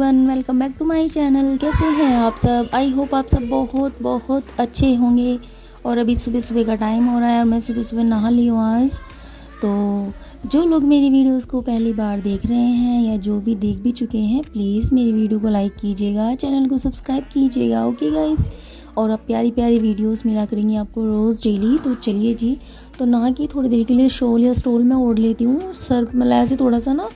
Everyone, welcome back to my channel. कैसे हैं आप सब? आई होप आप सब बहुत बहुत अच्छे होंगे। और अभी सुबह सुबह का टाइम हो रहा है और मैं सुबह सुबह नहा ली हूँ आज। तो जो लोग मेरी वीडियोस को पहली बार देख रहे हैं या जो भी देख भी चुके हैं, प्लीज़ मेरी वीडियो को लाइक कीजिएगा, चैनल को सब्सक्राइब कीजिएगा। ओके गाइस, और अब प्यारी प्यारी वीडियोस मिला करेंगी आपको रोज़ डेली। तो चलिए जी, तो नहा के थोड़ी देर के लिए शॉल या स्टोल में ओढ़ लेती हूँ। सर मतलब ऐसे थोड़ा सा ना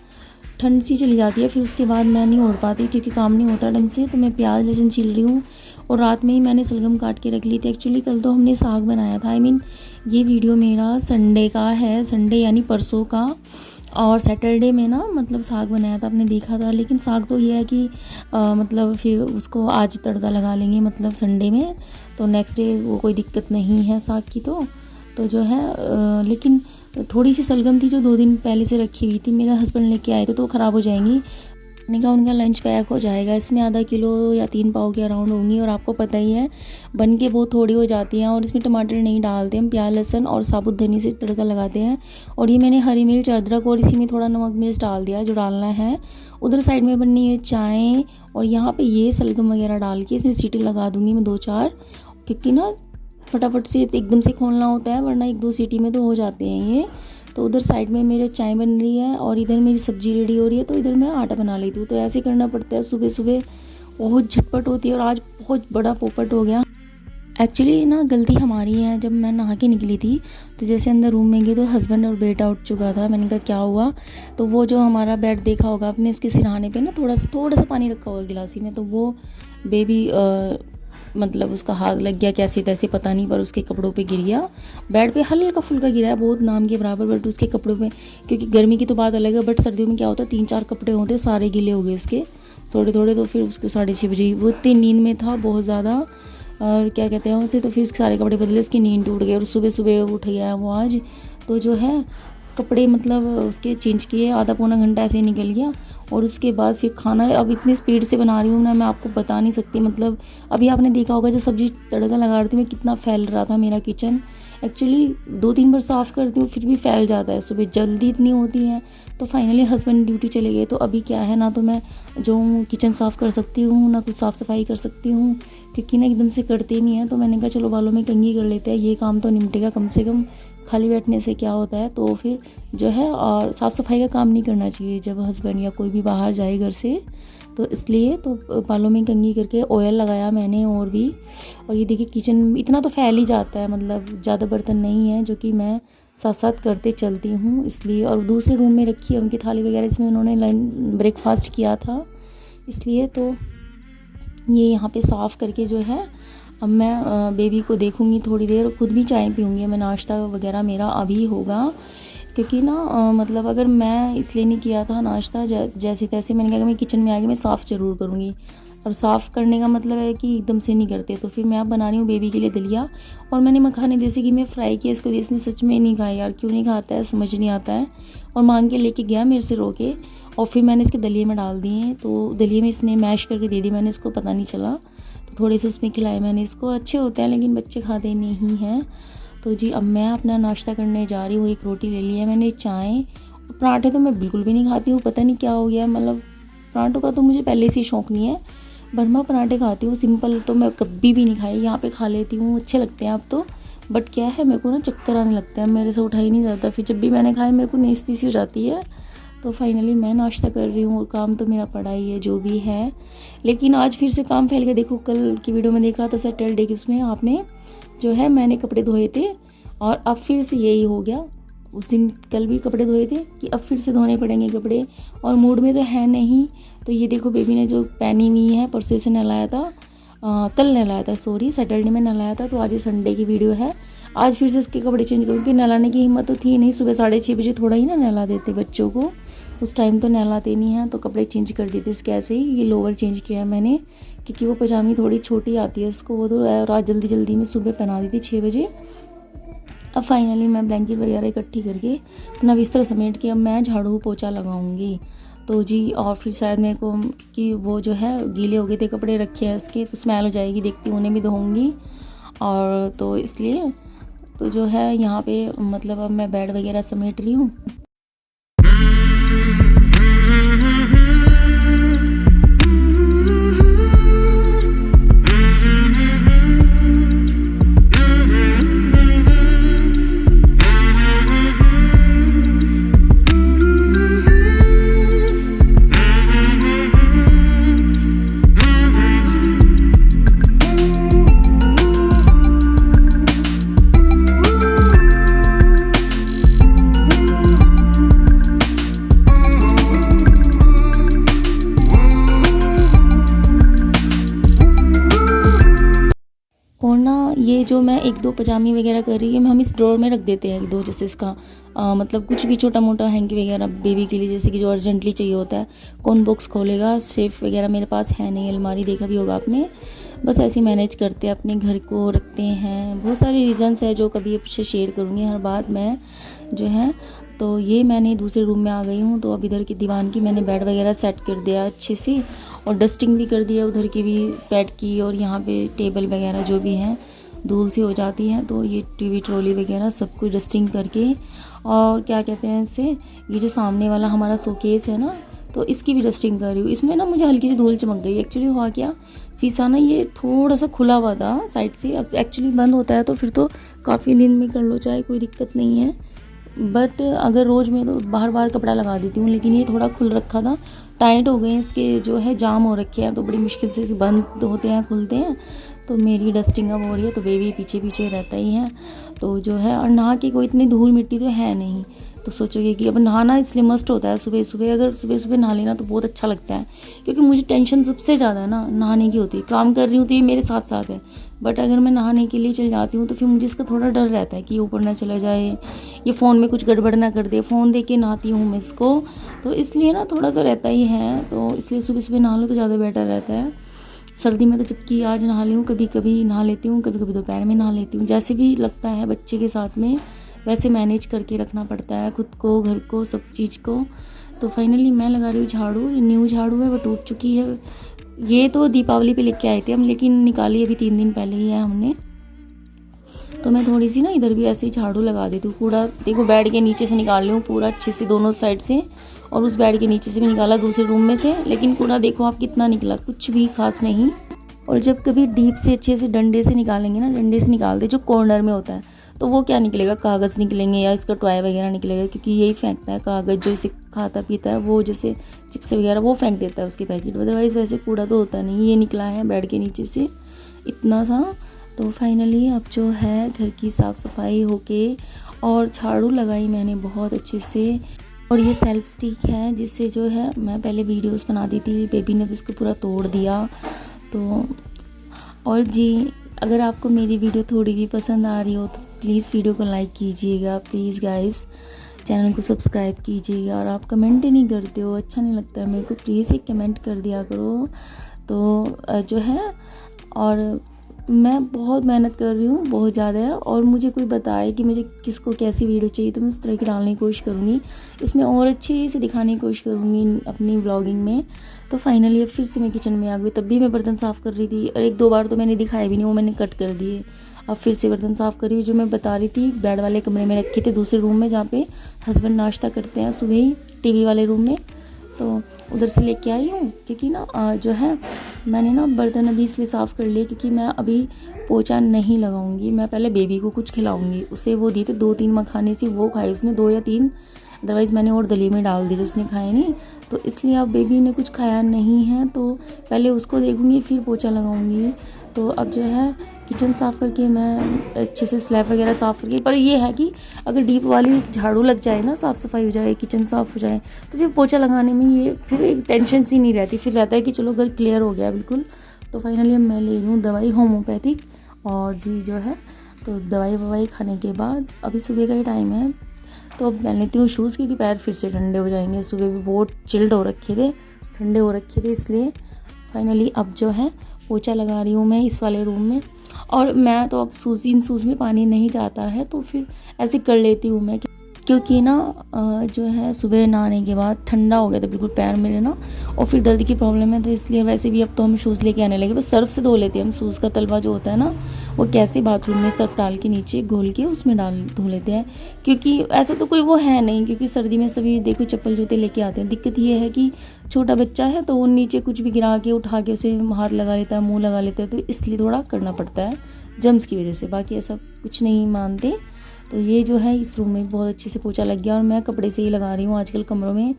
ठंड सी चली जाती है, फिर उसके बाद मैं नहीं ओढ़ पाती क्योंकि काम नहीं होता ढंग से। तो मैं प्याज लहसुन छील रही हूँ और रात में ही मैंने सलगम काट के रख ली थी। एक्चुअली कल तो हमने साग बनाया था। ये वीडियो मेरा संडे का है, संडे यानी परसों का। और सैटरडे में ना मतलब साग बनाया था, आपने देखा था। लेकिन साग तो ये है कि मतलब फिर उसको आज तड़का लगा लेंगे मतलब संडे में, तो नेक्स्ट डे वो कोई दिक्कत नहीं है साग की। तो जो है लेकिन थोड़ी सी सलगम थी जो 2 दिन पहले से रखी हुई थी, मेरे हस्बैंड लेके आए थे, तो ख़राब हो जाएंगी। मैंने कहा उनका लंच पैक हो जाएगा, इसमें आधा किलो या 3 पाव के अराउंड होंगी। और आपको पता ही है बन के बहुत थोड़ी हो जाती हैं। और इसमें टमाटर नहीं डालते हम, प्याज लहसुन और साबुत धनी से तड़का लगाते हैं। और ये मैंने हरी मिर्च अदरक और इसी में थोड़ा नमक मिर्च डाल दिया जो डालना है। उधर साइड में बननी है चाय, और यहाँ पे ये सलगम वगैरह डाल के इसमें सीटी लगा दूँगी मैं 2-4, क्योंकि ना फटाफट से एकदम से खोलना होता है, वरना 1-2 सीटी में तो हो जाते हैं ये। तो उधर साइड में मेरे चाय बन रही है और इधर मेरी सब्जी रेडी हो रही है, तो इधर मैं आटा बना लेती हूँ। तो ऐसे करना पड़ता है, सुबह सुबह बहुत झटपट होती है। और आज बहुत बड़ा पोपट हो गया। एक्चुअली ना गलती हमारी है, जब मैं नहा के निकली थी तो जैसे अंदर रूम में गई तो हस्बैंड और बेटा उठ चुका था। मैंने कहा क्या हुआ, तो वो जो हमारा बेड देखा होगा आपने, उसके सिरहाने पे ना थोड़ा सा पानी रखा होगा गिलासी में, तो वो बेबी मतलब उसका हाथ लग गया कैसे तैसे पता नहीं, पर उसके कपड़ों पे गिर गया। बेड पे हल्का फुल्का गिरा है, बहुत नाम के बराबर, बट उसके कपड़ों पे, क्योंकि गर्मी की तो बात अलग है, बट सर्दियों में क्या होता है 3-4 कपड़े होते हैं, सारे गिले हो गए इसके थोड़े थोड़े। तो फिर उसको 6:30 बजे, वो इतनी नींद में था बहुत ज़्यादा, और क्या कहते हैं उसे, तो फिर उसके सारे कपड़े बदले, उसकी नींद टूट गई और सुबह सुबह उठ गया वो आज। तो जो है कपड़े मतलब उसके चेंज किए, आधा पौना घंटा ऐसे ही निकल गया। और उसके बाद फिर खाना अब इतनी स्पीड से बना रही हूँ ना, मैं आपको बता नहीं सकती। मतलब अभी आपने देखा होगा जब सब्जी तड़का लगा रही थी मैं, कितना फैल रहा था मेरा किचन। एक्चुअली 2-3 बार साफ़ करती हूँ फिर भी फैल जाता है, सुबह जल्दी इतनी होती है। तो फाइनली हस्बैंड ड्यूटी चले गए, तो अभी क्या है ना, तो मैं जो किचन साफ़ कर सकती हूँ ना कुछ साफ़ सफाई कर सकती हूँ, क्योंकि ना एकदम से करते नहीं है। तो मैंने कहा चलो बालों में कंघी कर लेते हैं, ये काम तो निपटेगा कम से कम, खाली बैठने से क्या होता है। तो फिर जो है और साफ़ सफाई का काम नहीं करना चाहिए जब हस्बैंड या कोई भी बाहर जाए घर से, तो इसलिए तो बालों में कंघी करके ऑयल लगाया मैंने और भी। और ये देखिए किचन इतना तो फैल ही जाता है, मतलब ज़्यादा बर्तन नहीं है जो कि मैं साथ साथ करते चलती हूँ इसलिए। और दूसरे रूम में रखी है उनकी थाली वगैरह जिसमें उन्होंने ब्रेकफास्ट किया था, इसलिए तो ये यहाँ पे साफ़ करके जो है अब मैं बेबी को देखूँगी थोड़ी देर, और ख़ुद भी चाय पीऊँगी। मैं नाश्ता वगैरह मेरा अभी होगा, क्योंकि ना मतलब अगर मैं इसलिए नहीं किया था नाश्ता, जैसे तैसे मैंने कहा कि मैं किचन में आके मैं साफ़ ज़रूर करूँगी। और साफ़ करने का मतलब है कि एकदम से नहीं करते। तो फिर मैं अब बना रही हूँ बेबी के लिए दलिया, और मैंने मखाने जैसे कि मैं फ्राई किया इसको, इसने सच में नहीं खाया यार, क्यों नहीं खाता है समझ नहीं आता है। और मांग के लेके गया मेरे से रो के, और फिर मैंने इसके दलिए में डाल दिए। तो दलिए में इसने मैश करके दे दी मैंने इसको, पता नहीं चला, तो थोड़े से उसमें खिलाए मैंने इसको। अच्छे होते हैं लेकिन बच्चे खाते नहीं हैं। तो जी अब मैं अपना नाश्ता करने जा रही हूँ। 1 रोटी ले ली है मैंने, चाय। पराठे तो मैं बिल्कुल भी नहीं खाती हूँ, पता नहीं क्या हो गया, मतलब पराठों का तो मुझे पहले से ही शौक़ नहीं है। बर्मा पराठे खाती हूँ, सिंपल तो मैं कभी भी नहीं खाई, यहाँ पे खा लेती हूँ, अच्छे लगते हैं अब तो। बट क्या है मेरे को ना चक्कर आने लगता है, मेरे से उठा ही नहीं जाता, फिर जब भी मैंने खाया मेरे को नेस्ती सी हो जाती है। तो फाइनली मैं नाश्ता कर रही हूँ, और काम तो मेरा पड़ा ही है जो भी है। लेकिन आज फिर से काम फैल गया। देखो कल की वीडियो में देखा था सैटरडे की, उसमें आपने जो है मैंने कपड़े धोए थे, और अब फिर से यही हो गया। उस दिन कल भी कपड़े धोए थे कि अब फिर से धोने पड़ेंगे कपड़े, और मूड में तो है नहीं। तो ये देखो बेबी ने जो पहनी हुई है, परसों से नहलाया था, कल नहलाया था, सॉरी सैटरडे में नहलाया था। तो आज ये संडे की वीडियो है, आज फिर से इसके कपड़े चेंज करूँगी। नहलाने की हिम्मत तो थी नहीं, सुबह 6:30 बजे थोड़ा ही ना नहला देते बच्चों को, उस टाइम तो नहलाते नहीं हैं। तो कपड़े चेंज कर देते इसके ऐसे ही। ये लोअर चेंज किया है मैंने, क्योंकि वो पजामी थोड़ी छोटी आती है इसको, वो तो रात जल्दी जल्दी में सुबह पहना दी थी 6 बजे। अब फाइनली मैं ब्लैंकेट वगैरह इकट्ठी करके अपना बिस्तर समेट के अब मैं झाड़ू पोछा लगाऊंगी। तो जी और फिर शायद मेरे को कि वो जो है गीले हो गए थे कपड़े रखे हैं इसके, तो स्मेल हो जाएगी, देखती हूँ उन्हें भी धोऊंगी। और तो इसलिए तो जो है यहाँ पे मतलब अब मैं बेड वगैरह समेट रही हूँ। और ना ये जो मैं 1-2 पजामी वगैरह कर रही है, हम इस ड्रॉर में रख देते हैं 1-2, जैसे इसका मतलब कुछ भी छोटा मोटा हैंकी वगैरह बेबी के लिए, जैसे कि जो अर्जेंटली चाहिए होता है। कौन बॉक्स खोलेगा, सेफ वगैरह मेरे पास है नहीं, अलमारी देखा भी होगा आपने। बस ऐसे ही मैनेज करते हैं, अपने घर को रखते हैं। बहुत सारे रीज़न्स है जो कभी आपसे शेयर करूँगी हर बात मैं जो है। तो ये मैंने दूसरे रूम में आ गई हूँ। तो अब इधर की दीवान की मैंने बेड वगैरह सेट कर दिया अच्छे से, और डस्टिंग भी कर दिया उधर की भी बेड की, और यहाँ पे टेबल वगैरह जो भी हैं धूल सी हो जाती है, तो ये टीवी ट्रॉली वगैरह सब कुछ डस्टिंग करके। और क्या कहते हैं इसे, ये जो सामने वाला हमारा शोकेस है ना, तो इसकी भी डस्टिंग कर रही हूँ। इसमें ना मुझे हल्की सी धूल चमक गई। एक्चुअली हुआ क्या, शीशा ना ये थोड़ा सा खुला हुआ था साइड से, अब एक्चुअली बंद होता है तो फिर तो काफ़ी दिन में कर लो चाहे, कोई दिक्कत नहीं है। बट अगर रोज़ मैं तो बाहर बाहर कपड़ा लगा देती हूँ, लेकिन ये थोड़ा खुल रखा था, टाइट हो गए हैं इसके जो है, जाम हो रखे हैं, तो बड़ी मुश्किल से बंद होते हैं खुलते हैं। तो मेरी डस्टिंग अब हो रही है, तो बेबी पीछे पीछे रहता ही है। तो जो है, और नहा के कोई इतनी धूल मिट्टी तो है नहीं, तो सोचोगे कि अब नहाना इसलिए मस्ट होता है सुबह सुबह। अगर सुबह सुबह नहा लेना तो बहुत अच्छा लगता है, क्योंकि मुझे टेंशन सबसे ज़्यादा ना नहाने की होती है। काम कर रही हूँ तो ये मेरे साथ साथ है, बट अगर मैं नहाने के लिए चल जाती हूँ तो फिर मुझे इसका थोड़ा डर रहता है कि ये ऊपर ना चला जाए, ये फ़ोन में कुछ गड़बड़ ना कर दे। फ़ोन देख के नहाती हूँ मैं इसको, तो इसलिए ना थोड़ा सा रहता ही है। तो इसलिए सुबह सुबह नहा लो तो ज़्यादा बेटर रहता है। सर्दी में तो जबकि आज नहा ली हूँ, कभी कभी नहा लेती हूँ, कभी कभी दोपहर में नहा लेती हूँ, जैसे भी लगता है बच्चे के साथ में वैसे मैनेज करके रखना पड़ता है खुद को, घर को, सब चीज़ को। तो फाइनली मैं लगा रही हूँ झाड़ू। न्यू झाड़ू है, वो टूट चुकी है। ये तो दीपावली पे लेके आए थे हम, लेकिन निकाली अभी 3 दिन पहले ही है हमने। तो मैं थोड़ी सी ना इधर भी ऐसे ही झाड़ू लगा देती हूँ। कूड़ा देखो बेड के नीचे से निकाल रही हूँ पूरा अच्छे से, दोनों साइड से, और उस बेड के नीचे से भी निकाला दूसरे रूम में से। लेकिन कूड़ा देखो आप कितना निकला, कुछ भी खास नहीं। और जब कभी डीप से अच्छे से डंडे से निकालेंगे ना, डंडे से निकालते जो कॉर्नर में होता है, तो वो क्या निकलेगा, कागज़ निकलेंगे या इसका टॉय वगैरह निकलेगा, क्योंकि यही फेंकता है कागज़। जो इसे खाता पीता है वो, जैसे चिप्स वगैरह वो फेंक देता है उसके पैकेट, अदरवाइज़ वैसे कूड़ा तो होता नहीं। ये निकला है बेड के नीचे से इतना सा। तो फाइनली अब जो है घर की साफ़ सफाई होके और झाड़ू लगाई मैंने बहुत अच्छे से। और ये सेल्फ स्टिक है, जिससे जो है मैं पहले वीडियोस बनाती थी, बेबी ने तो इसको पूरा तोड़ दिया। तो और जी, अगर आपको मेरी वीडियो थोड़ी भी पसंद आ रही हो तो प्लीज़ वीडियो को लाइक कीजिएगा, प्लीज़ गाइस। चैनल को सब्सक्राइब कीजिएगा। और आप कमेंट ही नहीं करते हो, अच्छा नहीं लगता है मेरे को, प्लीज़ एक कमेंट कर दिया करो। तो जो है, और मैं बहुत मेहनत कर रही हूँ, बहुत ज़्यादा है। और मुझे कोई बताए कि मुझे किसको कैसी वीडियो चाहिए, तो मैं उस तरह की डालने की कोशिश करूँगी, इसमें और अच्छे से दिखाने की कोशिश करूँगी अपनी व्लॉगिंग में। तो फाइनली अब फिर से मैं किचन में आ गई। तब भी मैं बर्तन साफ़ कर रही थी, और 1-2 बार तो मैंने दिखाए भी नहीं, वो मैंने कट कर दिए। अब फिर से बर्तन साफ़ कर रही हूँ। जो मैं बता रही थी, बेड वाले कमरे में रखे थे, दूसरे रूम में, जहाँ पे हस्बैंड नाश्ता करते हैं सुबह ही, टीवी वाले रूम में। तो उधर से लेके आई हूँ, क्योंकि ना जो है मैंने ना बर्तन अभी इसलिए साफ़ कर लिए क्योंकि मैं अभी पोछा नहीं लगाऊंगी। मैं पहले बेबी को कुछ खिलाऊंगी। उसे वो दिए थे 2-3 मखाने से, वो खाए उसने 2 या 3, अदरवाइज़ मैंने और दली में डाल दी जो उसने खाए नहीं। तो इसलिए अब बेबी ने कुछ खाया नहीं है, तो पहले उसको देखूंगी फिर पोछा लगाऊंगी। तो अब जो है किचन साफ़ करके मैं अच्छे से स्लैब वगैरह साफ़ करके, पर ये है कि अगर डीप वाली झाड़ू लग जाए ना, साफ़ सफाई हो जाए, किचन साफ़ हो जाए, तो फिर पोछा लगाने में ये फिर एक टेंशन सी नहीं रहती। फिर रहता है कि चलो घर क्लियर हो गया बिल्कुल। तो फाइनली अब मैं ले रही हूँ दवाई होम्योपैथिक, और जी जो है, तो दवाई ववाई खाने के बाद अभी सुबह का ही टाइम है, तो अब पहन लेती हूँ शूज़, क्योंकि पैर फिर से ठंडे हो जाएंगे। सुबह भी बहुत चिल्ड हो रखे थे, ठंडे हो रखे थे, इसलिए फाइनली अब जो है पोछा लगा रही हूँ मैं इस वाले रूम में। और मैं तो अब इन शूज़ में पानी नहीं जाता है, तो फिर ऐसे कर लेती हूँ मैं, क्योंकि ना जो है सुबह नहाने के बाद ठंडा हो गया था बिल्कुल पैर मेरे ना, और फिर दर्द की प्रॉब्लम है, तो इसलिए वैसे भी अब तो हम शूज़ लेके आने लगे। बस सर्फ से धो लेते हैं हम शूज़ का तलवा जो होता है ना, वो कैसे बाथरूम में सर्फ डाल के नीचे घोल के उसमें धो लेते हैं, क्योंकि ऐसा तो कोई वो है नहीं, क्योंकि सर्दी में सभी देखो चप्पल जूते लेके आते हैं। दिक्कत ये है कि छोटा बच्चा है, तो वो नीचे कुछ भी गिरा के उठा के उसे हाथ लगा लेता है, मुँह लगा लेता है, तो इसलिए थोड़ा करना पड़ता है जम्स की वजह से, बाकी ऐसा कुछ नहीं मानते। तो ये जो है इस रूम में बहुत अच्छे से पोछा लग गया, और मैं कपड़े से ही लगा रही हूँ आजकल कमरों में।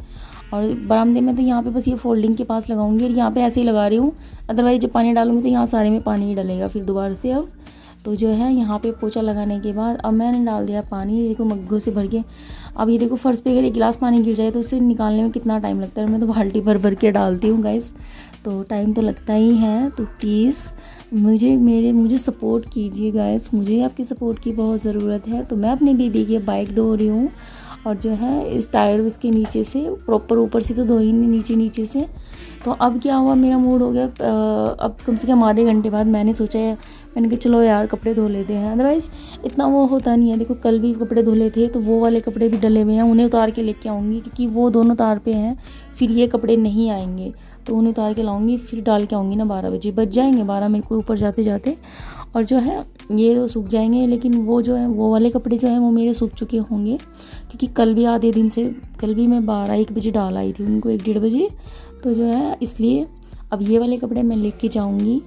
और बरामदे में तो यहाँ पे बस ये फोल्डिंग के पास लगाऊंगी, और यहाँ पे ऐसे ही लगा रही हूँ, अदरवाइज जब पानी डालूंगी तो यहाँ सारे में पानी ही डलेगा फिर दोबारा से। अब तो जो है यहाँ पे पोछा लगाने के बाद अब मैंने डाल दिया पानी, देखो मग्गों से भर के। अब ये देखो फर्श पे अगर 1 गिलास पानी गिर जाए तो उसे निकालने में कितना टाइम लगता है, मैं तो बाल्टी भर भर के डालती हूँ गाइस, तो टाइम तो लगता ही है। तो प्लीज़ मुझे सपोर्ट कीजिए गाइस, मुझे आपकी सपोर्ट की बहुत ज़रूरत है। तो मैं अपनी बेबी की बाइक धो रही हूँ और जो है इस टायर इसके नीचे से प्रॉपर, ऊपर से तो धो ही नहीं, नीचे नीचे से। तो अब क्या हुआ, मेरा मूड हो गया, अब कम से कम आधे घंटे बाद मैंने सोचा है, मैंने कहा चलो यार कपड़े धो लेते हैं। अदरवाइज़ इतना वो होता नहीं है। देखो कल भी कपड़े धुले थे तो वो वाले कपड़े भी डले हुए हैं, उन्हें उतार के लेके आऊँगी क्योंकि वो दोनों तार पे हैं, फिर ये कपड़े नहीं आएंगे। तो उन्हें उतार के लाऊंगी, फिर डाल के आऊँगी ना, 12 बजे बज जाएंगे, 12 मेरे को ऊपर जाते जाते। और जो है ये तो सूख जाएंगे, लेकिन वो जो है वो वाले कपड़े जो हैं वो मेरे सूख चुके होंगे क्योंकि कल भी आधे दिन से, कल भी मैं 12-1 बजे डाल आई थी उनको, 1-1:30 बजे। तो जो है इसलिए अब ये वाले कपड़े मैं लेके जाऊँगी।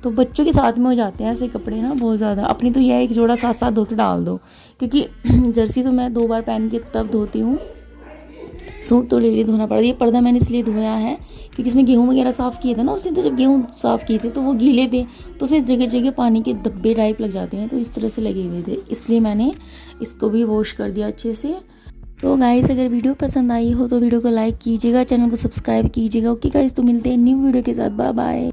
तो बच्चों के साथ में हो जाते हैं ऐसे कपड़े ना बहुत ज़्यादा। अपनी तो यह एक जोड़ा साथ साथ धो के डाल दो, क्योंकि जर्सी तो मैं 2 बार पहन के तब धोती हूँ, सूट तो डेली धोना पड़ता है। ये पर्दा मैंने इसलिए धोया है क्योंकि इसमें गेहूँ वगैरह साफ़ किए थे ना उसने, तो जब गेहूँ साफ़ किए थे तो वो गीले थे, तो उसमें जगह जगह पानी के धब्बे टाइप लग जाते हैं, तो इस तरह से लगे हुए थे, इसलिए मैंने इसको भी वॉश कर दिया अच्छे से। तो गाइस अगर वीडियो पसंद आई हो तो वीडियो को लाइक कीजिएगा, चैनल को सब्सक्राइब कीजिएगा। ओके गाइस, तो मिलते हैं न्यू वीडियो के साथ, बाय बाय।